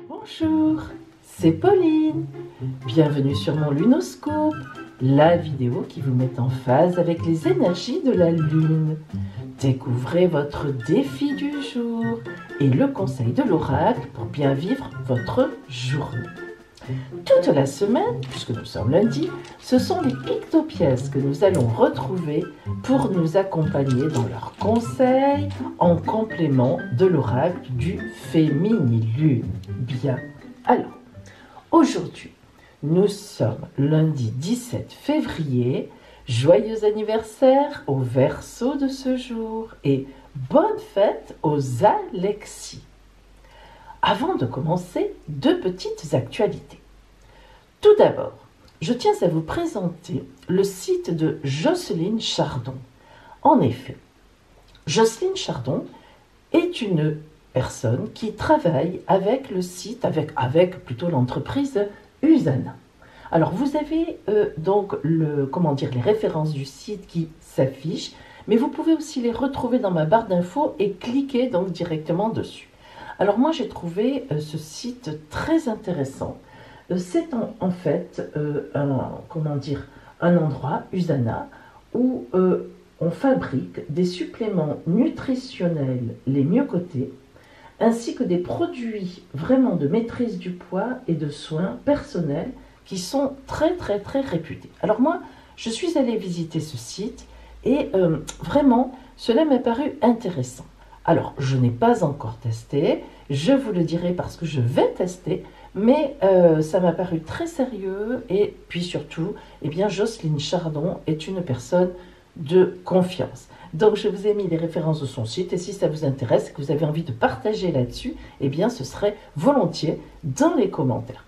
Bonjour, c'est Pauline. Bienvenue sur mon Lunoscope, la vidéo qui vous met en phase avec les énergies de la Lune. Découvrez votre défi du jour et le conseil de l'oracle pour bien vivre votre journée. Toute la semaine, puisque nous sommes lundi, ce sont les pictopièces que nous allons retrouver pour nous accompagner dans leurs conseils en complément de l'oracle du Féminilune. Bien, alors, aujourd'hui, nous sommes lundi 17 février. Joyeux anniversaire au Verseau de ce jour et bonne fête aux Alexis. Avant de commencer, deux petites actualités. Tout d'abord, je tiens à vous présenter le site de Jocelyne Chardon. En effet, Jocelyne Chardon est une personne qui travaille avec le site, avec plutôt l'entreprise Usana. Alors vous avez donc les références du site qui s'affichent, mais vous pouvez aussi les retrouver dans ma barre d'infos et cliquer donc directement dessus. Alors moi j'ai trouvé ce site très intéressant. C'est en fait un endroit, Usana, où on fabrique des suppléments nutritionnels les mieux cotés, ainsi que des produits vraiment de maîtrise du poids et de soins personnels qui sont très réputés. Alors moi, je suis allée visiter ce site et vraiment, cela m'a paru intéressant. Alors, je n'ai pas encore testé, je vous le dirai parce que je vais tester, mais ça m'a paru très sérieux et puis surtout, eh bien, Jocelyne Chardon est une personne de confiance. Donc, je vous ai mis les références de son site et si ça vous intéresse et que vous avez envie de partager là-dessus, eh bien, ce serait volontiers dans les commentaires.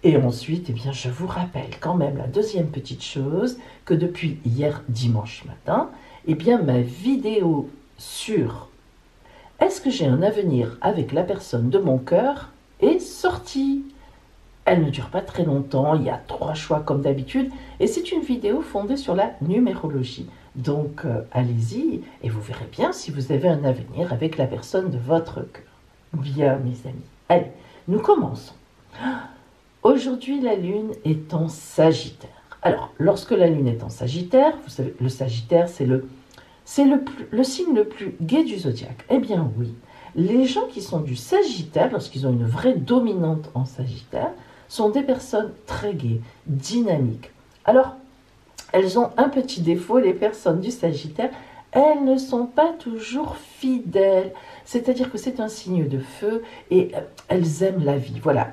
Et ensuite, eh bien, je vous rappelle quand même la deuxième petite chose, que depuis hier dimanche matin, eh bien, ma vidéo sur « Est-ce que j'ai un avenir avec la personne de mon cœur ?» est sortie. Elle ne dure pas très longtemps, il y a 3 choix comme d'habitude, et c'est une vidéo fondée sur la numérologie. Donc, allez-y et vous verrez bien si vous avez un avenir avec la personne de votre cœur. Bien, mes amis. Allez, nous commençons. Aujourd'hui, la Lune est en Sagittaire. Alors, lorsque la Lune est en Sagittaire, vous savez, le Sagittaire, c'est le signe le plus gai du zodiaque. Eh bien oui, les gens qui sont du Sagittaire, lorsqu'ils ont une vraie dominante en Sagittaire, sont des personnes très gaies, dynamiques. Alors, elles ont un petit défaut, les personnes du Sagittaire, elles ne sont pas toujours fidèles. C'est-à-dire que c'est un signe de feu et elles aiment la vie. Voilà,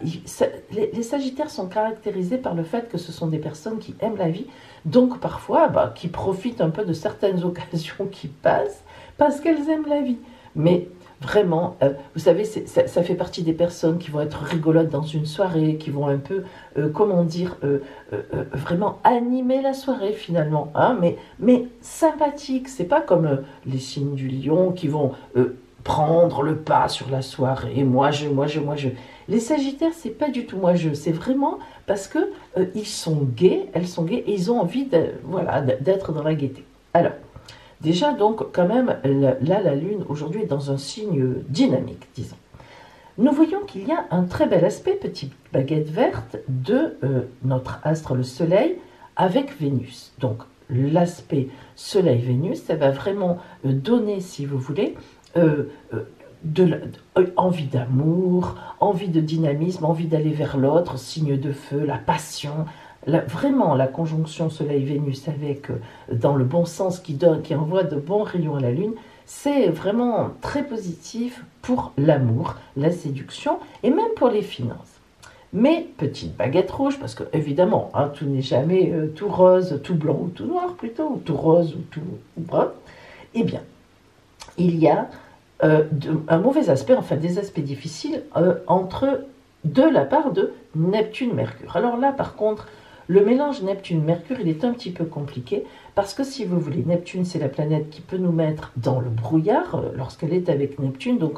les Sagittaires sont caractérisés par le fait que ce sont des personnes qui aiment la vie, donc parfois qui profitent un peu de certaines occasions qui passent parce qu'elles aiment la vie. Mais vraiment, vous savez, ça fait partie des personnes qui vont être rigolotes dans une soirée, qui vont un peu, vraiment animer la soirée finalement, hein, mais sympathique. C'est pas comme les signes du lion qui vont prendre le pas sur la soirée. Moi je. Les Sagittaires, c'est pas du tout moi je. C'est vraiment parce que ils sont gais, elles sont gaies et ils ont envie d'être dans la gaieté. Alors. Déjà, donc, quand même, là, la Lune, aujourd'hui, est dans un signe dynamique, disons. Nous voyons qu'il y a un très bel aspect, petite baguette verte, de notre astre, le Soleil, avec Vénus. Donc, l'aspect Soleil-Vénus, ça va vraiment donner, si vous voulez, envie d'amour, envie de dynamisme, envie d'aller vers l'autre, signe de feu, la passion. Vraiment, la conjonction Soleil-Vénus avec, dans le bon sens, qui envoie de bons rayons à la Lune, c'est vraiment très positif pour l'amour, la séduction et même pour les finances. Mais, petite baguette rouge, parce que évidemment, hein, tout n'est jamais tout rose, tout blanc ou tout noir plutôt, ou tout rose ou tout brun, eh bien, il y a un mauvais aspect, enfin des aspects difficiles, de la part de Neptune-Mercure. Alors là, par contre, le mélange Neptune-Mercure, il est un petit peu compliqué parce que si vous voulez, Neptune, c'est la planète qui peut nous mettre dans le brouillard lorsqu'elle est avec Neptune. Donc,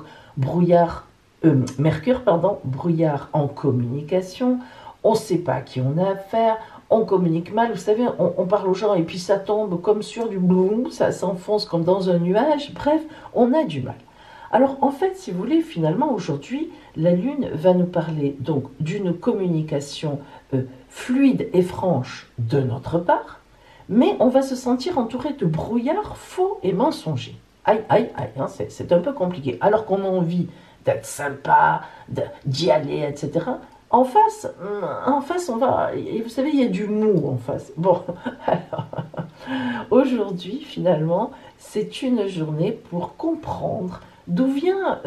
Mercure, brouillard en communication. On ne sait pas à qui on a affaire. on communique mal, vous savez, on parle aux gens et puis ça tombe comme sur du boum, ça s'enfonce comme dans un nuage, bref, on a du mal. Alors en fait, si vous voulez, finalement aujourd'hui, la Lune va nous parler donc d'une communication fluide et franche de notre part, mais on va se sentir entouré de brouillards faux et mensongers. Aïe, aïe, aïe, hein, c'est un peu compliqué. Alors qu'on a envie d'être sympa, d'y aller, etc. En face, on va... Et vous savez, il y a du mou en face. Bon, alors, aujourd'hui, finalement, c'est une journée pour comprendre d'où vient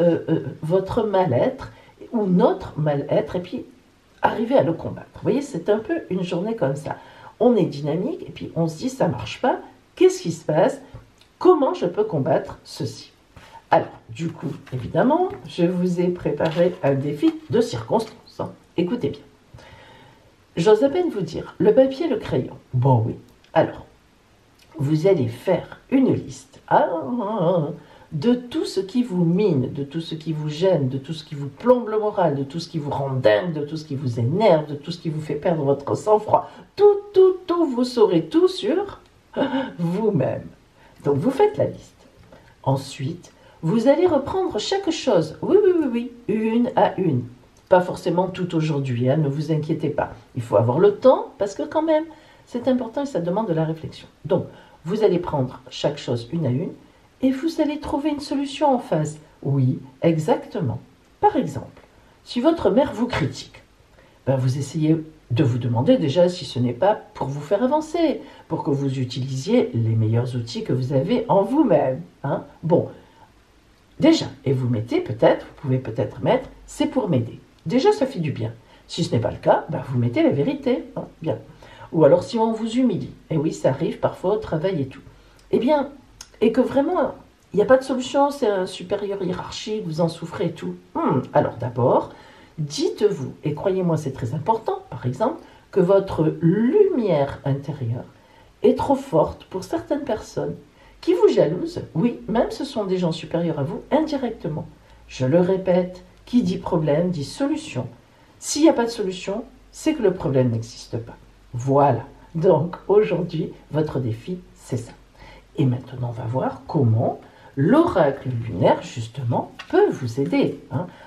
votre mal-être ou notre mal-être, et puis arriver à le combattre. Vous voyez, c'est un peu une journée comme ça. On est dynamique, et puis on se dit, ça ne marche pas, qu'est-ce qui se passe? Comment je peux combattre ceci? Alors, du coup, évidemment, je vous ai préparé un défi de circonstance. Hein. Écoutez bien. J'ose à peine vous dire, le papier, le crayon. Bon, oui. Alors, vous allez faire une liste de tout ce qui vous mine, de tout ce qui vous gêne, de tout ce qui vous plombe le moral, de tout ce qui vous rend dingue, de tout ce qui vous énerve, de tout ce qui vous fait perdre votre sang-froid. Tout, vous saurez tout sur vous-même. Donc, vous faites la liste. Ensuite, vous allez reprendre chaque chose. Oui, une à une. Pas forcément tout aujourd'hui, hein, ne vous inquiétez pas. Il faut avoir le temps, parce que quand même, c'est important et ça demande de la réflexion. Donc, vous allez prendre chaque chose une à une, et vous allez trouver une solution en face. Oui, exactement. Par exemple, si votre mère vous critique, ben vous essayez de vous demander déjà si ce n'est pas pour vous faire avancer, pour que vous utilisiez les meilleurs outils que vous avez en vous-même. Hein. Bon, déjà, et vous mettez peut-être, vous pouvez peut-être mettre, c'est pour m'aider. Déjà, ça fait du bien. Si ce n'est pas le cas, ben vous mettez la vérité. Hein, bien. Ou alors si on vous humilie, et oui, ça arrive parfois au travail et tout. Eh bien, et que vraiment, il n'y a pas de solution, c'est un supérieur hiérarchique, vous en souffrez et tout. Alors d'abord, dites-vous, et croyez-moi c'est très important, par exemple, que votre lumière intérieure est trop forte pour certaines personnes qui vous jalousent. Oui, même ce sont des gens supérieurs à vous, indirectement. Je le répète, qui dit problème dit solution. S'il n'y a pas de solution, c'est que le problème n'existe pas. Voilà. Donc aujourd'hui, votre défi, c'est ça. Et maintenant, on va voir comment l'oracle lunaire, justement, peut vous aider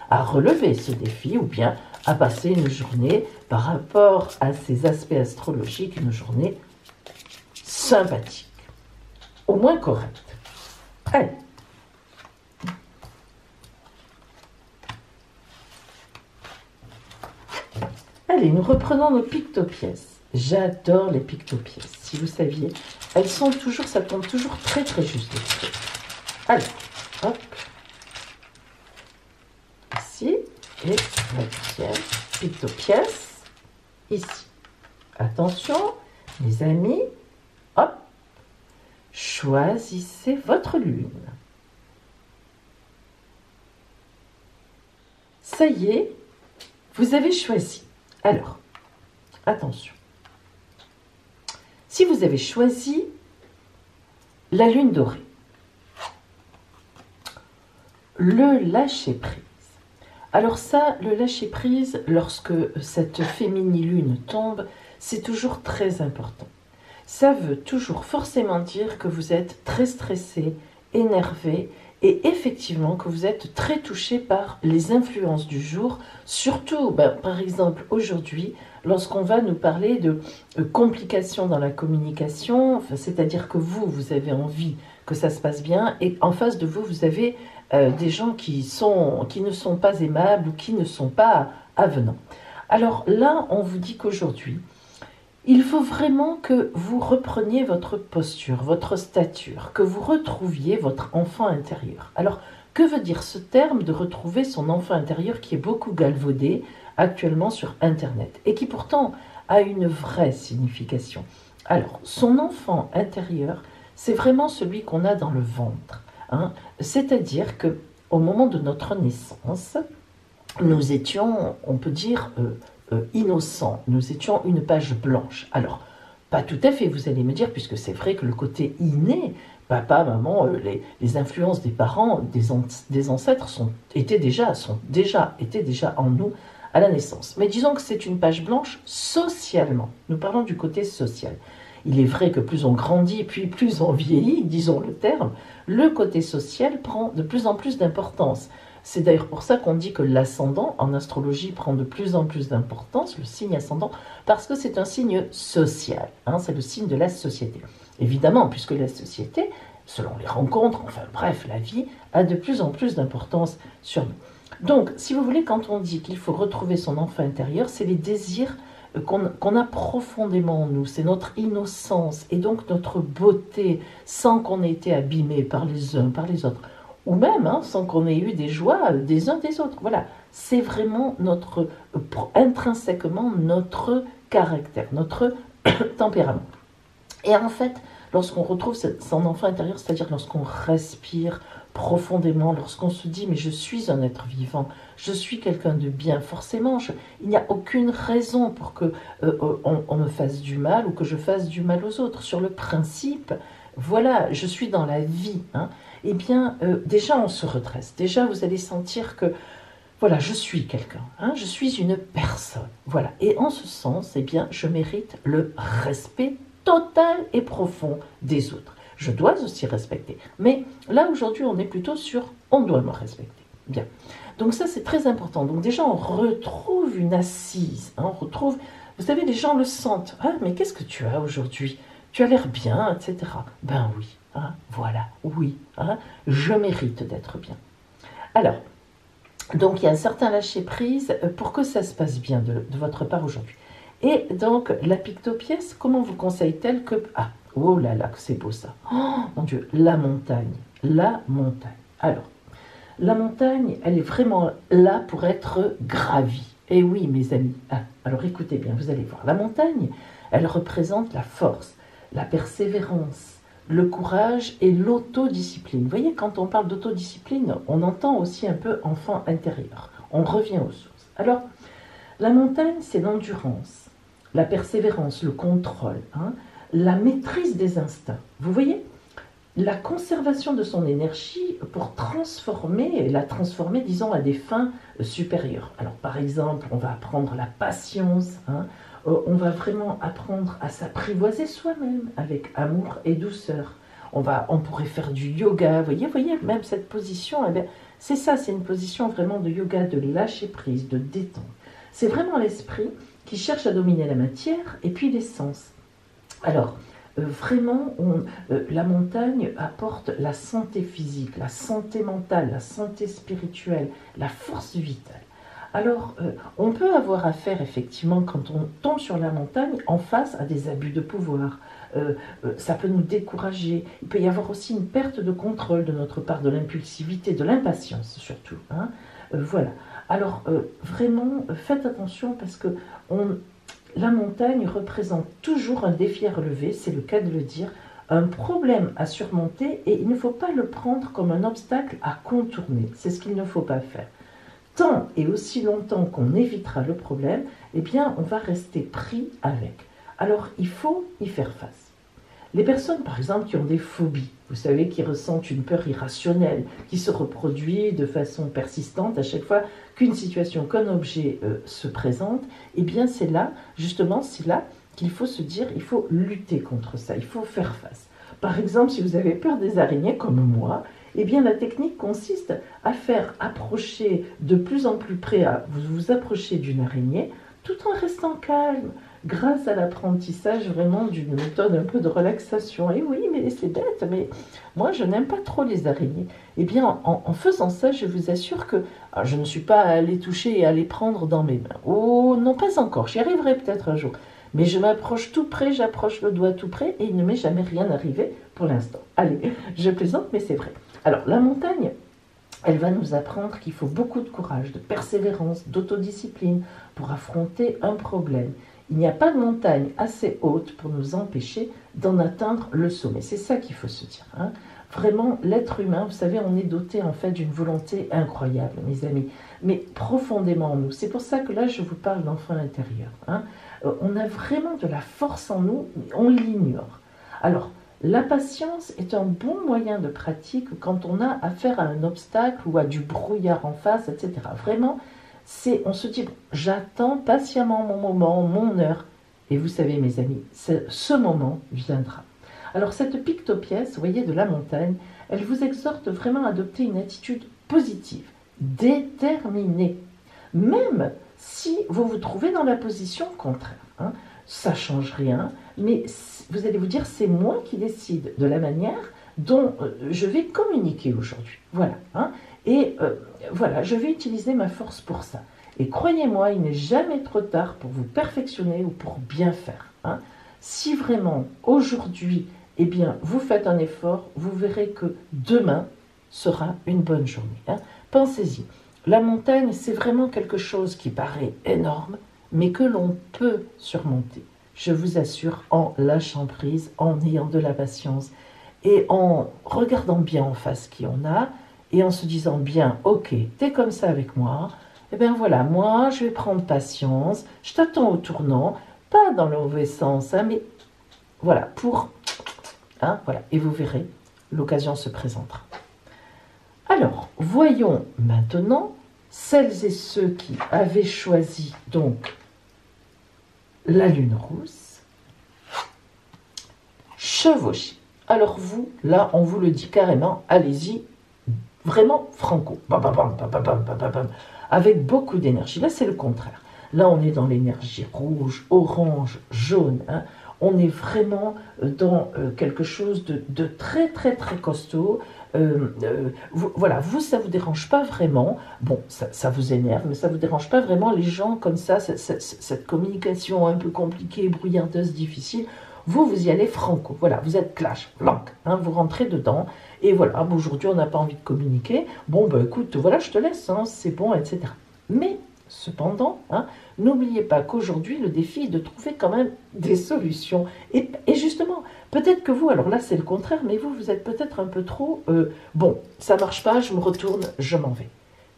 à relever ce défi ou bien à passer une journée par rapport à ces aspects astrologiques, une journée sympathique, au moins correcte. Allez. Allez, nous reprenons nos pictopièces. J'adore les pictopièces. Si vous saviez, elles sont toujours, ça tombe toujours très très juste. Allez, hop. Ici, et la deuxième pictopièce, ici. Attention, mes amis, hop. Choisissez votre lune. Ça y est, vous avez choisi. Alors, attention. Si vous avez choisi la lune dorée, le lâcher-prise. Alors ça, le lâcher-prise, lorsque cette fémini-lune tombe, c'est toujours très important. Ça veut toujours forcément dire que vous êtes très stressé, énervé, et effectivement que vous êtes très touché par les influences du jour, surtout, par exemple, aujourd'hui, lorsqu'on va nous parler de complications dans la communication, c'est-à-dire que vous avez envie que ça se passe bien, et en face de vous, vous avez des gens qui ne sont pas aimables ou qui ne sont pas avenants. Alors là, on vous dit qu'aujourd'hui, il faut vraiment que vous repreniez votre posture, votre stature, que vous retrouviez votre enfant intérieur. Alors, que veut dire ce terme de retrouver son enfant intérieur qui est beaucoup galvaudé actuellement sur Internet et qui pourtant a une vraie signification? Alors, son enfant intérieur, c'est vraiment celui qu'on a dans le ventre. C'est-à-dire qu'au moment de notre naissance, nous étions, on peut dire, innocents. Nous étions une page blanche. Alors, pas tout à fait, vous allez me dire, puisque c'est vrai que le côté inné, papa, maman, les influences des parents, des ancêtres étaient déjà en nous à la naissance. Mais disons que c'est une page blanche socialement. Nous parlons du côté social. Il est vrai que plus on grandit, puis plus on vieillit, disons le terme, le côté social prend de plus en plus d'importance. C'est d'ailleurs pour ça qu'on dit que l'ascendant en astrologie prend de plus en plus d'importance, le signe ascendant, parce que c'est un signe social, hein, c'est le signe de la société. Évidemment, puisque la société, selon les rencontres, enfin bref, la vie, a de plus en plus d'importance sur nous. Donc, si vous voulez, quand on dit qu'il faut retrouver son enfant intérieur, c'est les désirs qu'on a profondément en nous, c'est notre innocence et donc notre beauté, sans qu'on ait été abîmé par les uns, par les autres, ou même sans qu'on ait eu des joies des uns des autres. Voilà, c'est vraiment notre, intrinsèquement notre caractère, notre tempérament. Et en fait, lorsqu'on retrouve son enfant intérieur, c'est-à-dire lorsqu'on respire profondément, lorsqu'on se dit « mais je suis un être vivant, je suis quelqu'un de bien », forcément, il n'y a aucune raison pour que on me fasse du mal ou que je fasse du mal aux autres. Sur le principe, voilà, je suis dans la vie, eh bien, déjà on se redresse, déjà vous allez sentir que voilà, je suis quelqu'un, je suis une personne, voilà. Et en ce sens, eh bien, je mérite le respect total et profond des autres. Je dois aussi respecter. Mais là, aujourd'hui, on est plutôt sur « on doit me respecter ». Bien. Donc ça, c'est très important. Donc déjà, on retrouve une assise. On retrouve, vous savez, les gens le sentent. « Ah, mais qu'est-ce que tu as aujourd'hui? Tu as l'air bien, etc. » Ben oui, voilà, oui, je mérite d'être bien. Alors, donc il y a un certain lâcher-prise pour que ça se passe bien de votre part aujourd'hui. Et donc, la pictopièce, comment vous conseille-t-elle que... Ah, oh là là, que c'est beau ça. Oh, mon Dieu, la montagne. La montagne. Alors, la montagne, elle est vraiment là pour être gravie. Et oui, mes amis. Alors, écoutez bien, vous allez voir. La montagne, elle représente la force, la persévérance, le courage et l'autodiscipline. Vous voyez, quand on parle d'autodiscipline, on entend aussi un peu enfant intérieur. On revient aux sources. Alors, la montagne, c'est l'endurance, la persévérance, le contrôle, la maîtrise des instincts. Vous voyez, la conservation de son énergie pour la transformer, disons, à des fins supérieures. Alors, par exemple, on va apprendre la patience, on va vraiment apprendre à s'apprivoiser soi-même avec amour et douceur. On pourrait faire du yoga, vous voyez, même cette position, c'est ça, c'est une position vraiment de yoga, de lâcher prise, de détente. C'est vraiment l'esprit qui cherche à dominer la matière et puis les sens. Alors, vraiment, la montagne apporte la santé physique, la santé mentale, la santé spirituelle, la force vitale. Alors, on peut avoir affaire, effectivement, quand on tombe sur la montagne, en face à des abus de pouvoir. Ça peut nous décourager. Il peut y avoir aussi une perte de contrôle de notre part, de l'impulsivité, de l'impatience surtout. Voilà. Alors, vraiment, faites attention parce que la montagne représente toujours un défi à relever, c'est le cas de le dire, un problème à surmonter et il ne faut pas le prendre comme un obstacle à contourner. C'est ce qu'il ne faut pas faire. Tant et aussi longtemps qu'on évitera le problème, eh bien, on va rester pris avec. Alors, il faut y faire face. Les personnes, par exemple, qui ont des phobies, vous savez, qui ressentent une peur irrationnelle, qui se reproduit de façon persistante à chaque fois qu'une situation, qu'un objet se présente, eh bien c'est là, justement, c'est là qu'il faut se dire, il faut lutter contre ça, il faut faire face. Par exemple, si vous avez peur des araignées, comme moi, eh bien la technique consiste à faire approcher de plus en plus près, vous vous approchez d'une araignée, tout en restant calme, grâce à l'apprentissage vraiment d'une méthode un peu de relaxation. Et oui, mais c'est bête, mais moi je n'aime pas trop les araignées. Eh bien, en faisant ça, je vous assure que je ne suis pas à les toucher et à les prendre dans mes mains. Oh, non, pas encore, j'y arriverai peut-être un jour. Mais je m'approche tout près, j'approche le doigt tout près, et il ne m'est jamais rien arrivé pour l'instant. Allez, je plaisante, mais c'est vrai. Alors, la montagne, elle va nous apprendre qu'il faut beaucoup de courage, de persévérance, d'autodiscipline pour affronter un problème. Il n'y a pas de montagne assez haute pour nous empêcher d'en atteindre le sommet. C'est ça qu'il faut se dire. Vraiment, l'être humain, vous savez, on est doté en fait d'une volonté incroyable, mes amis, mais profondément en nous. C'est pour ça que là, je vous parle d'enfant intérieur. On a vraiment de la force en nous, mais on l'ignore. Alors, la patience est un bon moyen de pratique quand on a affaire à un obstacle ou à du brouillard en face, etc. Vraiment, On se dit, bon, j'attends patiemment mon moment, mon heure. Et vous savez, mes amis, ce moment viendra. Alors, cette pictopièce, vous voyez, de la montagne, elle vous exhorte vraiment à adopter une attitude positive, déterminée. Même si vous vous trouvez dans la position contraire. Hein, ça ne change rien, mais vous allez vous dire, c'est moi qui décide de la manière dont je vais communiquer aujourd'hui. Voilà. Hein, et voilà, je vais utiliser ma force pour ça. Et croyez-moi, il n'est jamais trop tard pour vous perfectionner ou pour bien faire. Hein. Si vraiment, aujourd'hui, eh bien, vous faites un effort, vous verrez que demain sera une bonne journée. Hein. Pensez-y. La montagne, c'est vraiment quelque chose qui paraît énorme, mais que l'on peut surmonter. Je vous assure, en lâchant prise, en ayant de la patience et en regardant bien en face qui on a et en se disant bien, ok, t'es comme ça avec moi, eh bien voilà, moi je vais prendre patience, je t'attends au tournant, pas dans le mauvais sens, hein, mais voilà, hein, voilà, et vous verrez, l'occasion se présentera. Alors, voyons maintenant celles et ceux qui avaient choisi donc la lune rousse, chevaucher. Alors vous, là, on vous le dit carrément, allez-y, vraiment franco, bam, bam, bam, bam, bam, bam, bam, avec beaucoup d'énergie. Là, c'est le contraire. Là, on est dans l'énergie rouge, orange, jaune. Hein. On est vraiment dans quelque chose de très, très, très costaud. Voilà, vous, ça ne vous dérange pas vraiment. Bon, ça vous énerve, mais ça ne vous dérange pas vraiment. Les gens comme ça, cette communication un peu compliquée, brouillardeuse, difficile, vous y allez franco. Voilà, vous êtes clash, blanc, hein, vous rentrez dedans. Et voilà, aujourd'hui, on n'a pas envie de communiquer. Bon, ben écoute, voilà, je te laisse, hein, c'est bon, etc. Mais, cependant, hein, n'oubliez pas qu'aujourd'hui, le défi est de trouver quand même des solutions. Et justement, peut-être que vous, alors là, c'est le contraire, mais vous êtes peut-être un peu trop, bon, ça marche pas, je me retourne, je m'en vais.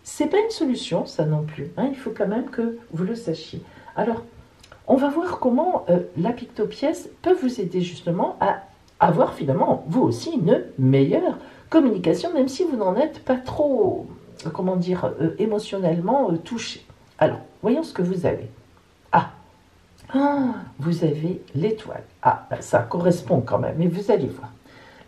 C'est pas une solution, ça non plus. Hein, il faut quand même que vous le sachiez. Alors, on va voir comment la pictopièce peut vous aider justement à avoir finalement, vous aussi, une meilleure communication, même si vous n'en êtes pas trop, comment dire, émotionnellement touché. Alors, voyons ce que vous avez. Vous avez l'étoile. Ben, ça correspond quand même, mais vous allez voir.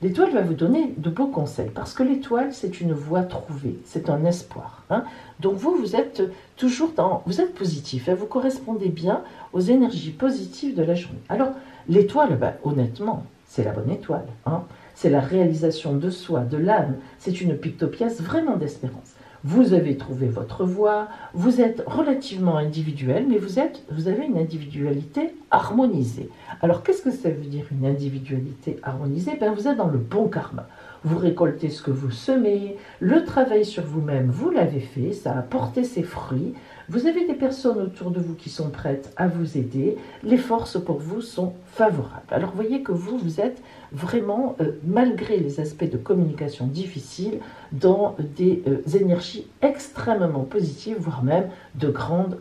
L'étoile va vous donner de beaux conseils, parce que l'étoile, c'est une voie trouvée, c'est un espoir. Hein. Donc vous êtes toujours vous êtes positif, hein, vous correspondez bien aux énergies positives de la journée. Alors, l'étoile, ben, honnêtement, c'est la bonne étoile. Hein. C'est la réalisation de soi, de l'âme. C'est une pictopièce vraiment d'espérance. Vous avez trouvé votre voie, vous êtes relativement individuel, mais vous avez une individualité harmonisée. Alors, qu'est-ce que ça veut dire une individualité harmonisée? Ben, vous êtes dans le bon karma. Vous récoltez ce que vous semez, le travail sur vous-même, vous l'avez fait, ça a porté ses fruits. Vous avez des personnes autour de vous qui sont prêtes à vous aider, les forces pour vous sont favorables. Alors, vous voyez que vous êtes vraiment, malgré les aspects de communication difficiles, dans des énergies extrêmement positives, voire même de grande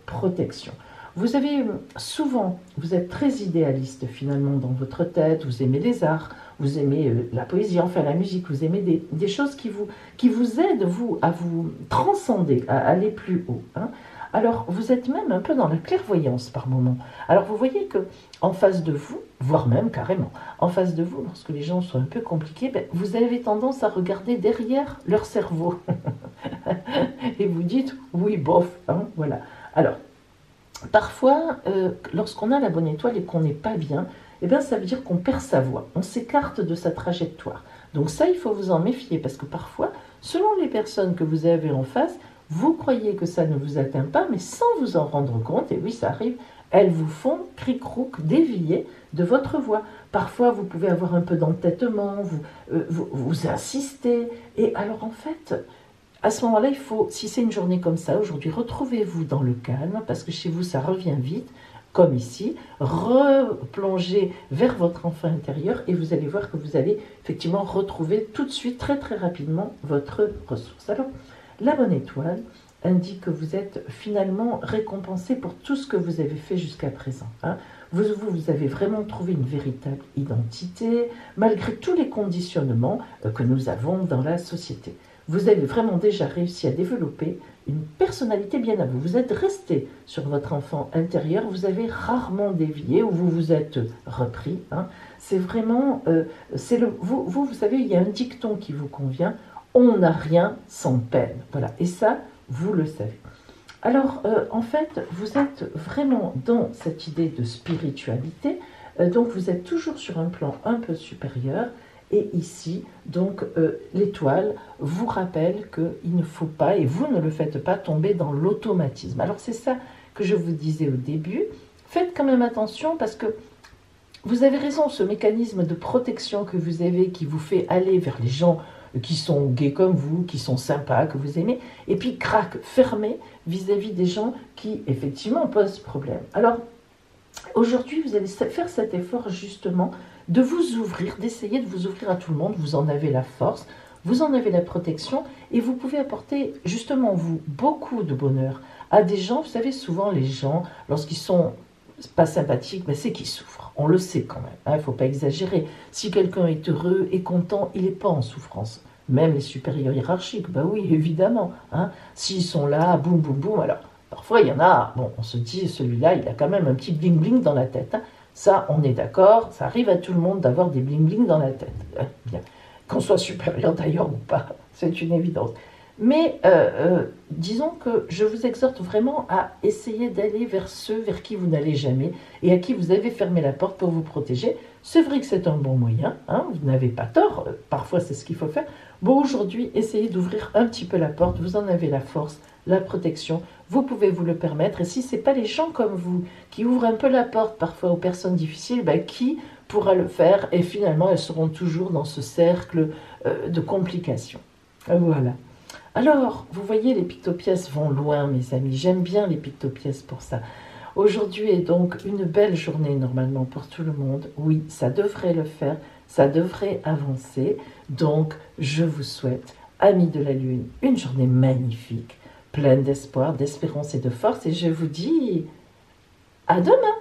protection. Vous avez souvent, vous êtes très idéaliste finalement dans votre tête, vous aimez les arts, vous aimez la poésie, enfin la musique, vous aimez des choses qui vous aident, vous, à vous transcender, à aller plus haut. Hein. Alors, vous êtes même un peu dans la clairvoyance par moment. Alors, vous voyez que en face de vous, voire même carrément, en face de vous, lorsque les gens sont un peu compliqués, ben, vous avez tendance à regarder derrière leur cerveau. Et vous dites, oui, bof, hein, voilà. Alors, parfois, lorsqu'on a la bonne étoile et qu'on n'est pas bien, eh bien, ça veut dire qu'on perd sa voie, on s'écarte de sa trajectoire. Donc ça, il faut vous en méfier, parce que parfois, selon les personnes que vous avez en face, vous croyez que ça ne vous atteint pas, mais sans vous en rendre compte, et oui, ça arrive, elles vous font cric-crouc, dévier de votre voie. Parfois, vous pouvez avoir un peu d'entêtement, vous insistez, et alors en fait, à ce moment-là, il faut, si c'est une journée comme ça, aujourd'hui, retrouvez-vous dans le calme, parce que chez vous, ça revient vite, comme ici, replongez vers votre enfant intérieur et vous allez voir que vous allez effectivement retrouver tout de suite, très très rapidement, votre ressource. Alors, la bonne étoile indique que vous êtes finalement récompensé pour tout ce que vous avez fait jusqu'à présent. Hein. Vous avez vraiment trouvé une véritable identité, malgré tous les conditionnements que nous avons dans la société. vous avez vraiment déjà réussi à développer une personnalité bien à vous. Vous êtes resté sur votre enfant intérieur, vous avez rarement dévié ou vous vous êtes repris. Hein. C'est vraiment, vous savez, il y a un dicton qui vous convient, on n'a rien sans peine. Voilà, et ça, vous le savez. Alors, en fait, vous êtes vraiment dans cette idée de spiritualité, donc vous êtes toujours sur un plan un peu supérieur, et ici, donc, l'étoile vous rappelle qu'il ne faut pas, et vous ne le faites pas, tomber dans l'automatisme. Alors c'est ça que je vous disais au début, faites quand même attention parce que vous avez raison, ce mécanisme de protection que vous avez qui vous fait aller vers les gens qui sont gays comme vous, qui sont sympas, que vous aimez, et puis crac, fermé vis-à-vis des gens qui effectivement posent problème. Alors aujourd'hui, vous allez faire cet effort justement de vous ouvrir, d'essayer de vous ouvrir à tout le monde, vous en avez la force, vous en avez la protection, et vous pouvez apporter justement, vous, beaucoup de bonheur à des gens. Vous savez, souvent les gens, lorsqu'ils sont pas sympathiques, mais c'est qu'ils souffrent, on le sait quand même, il ne faut pas exagérer. Si quelqu'un est heureux et content, il n'est pas en souffrance. Même les supérieurs hiérarchiques, ben oui, évidemment, hein. S'ils sont là, boum, boum, boum, alors parfois il y en a, bon, on se dit, celui-là, il a quand même un petit bling-bling dans la tête, hein. Ça, on est d'accord, ça arrive à tout le monde d'avoir des bling-bling dans la tête. Bien. Qu'on soit supérieur d'ailleurs ou pas, c'est une évidence. Mais disons que je vous exhorte vraiment à essayer d'aller vers ceux vers qui vous n'allez jamais et à qui vous avez fermé la porte pour vous protéger. C'est vrai que c'est un bon moyen, hein, vous n'avez pas tort, parfois c'est ce qu'il faut faire. Bon, aujourd'hui, essayez d'ouvrir un petit peu la porte, vous en avez la force, la protection, vous pouvez vous le permettre. Et si ce n'est pas les gens comme vous qui ouvrent un peu la porte parfois aux personnes difficiles, ben, qui pourra le faire? Et finalement, elles seront toujours dans ce cercle de complications. Voilà. Alors, vous voyez, les pictopièces vont loin, mes amis. J'aime bien les pictopièces pour ça. Aujourd'hui est donc une belle journée normalement pour tout le monde. Oui, ça devrait le faire, ça devrait avancer. Donc, je vous souhaite, amis de la Lune, une journée magnifique, pleine d'espoir, d'espérance et de force. Et je vous dis à demain!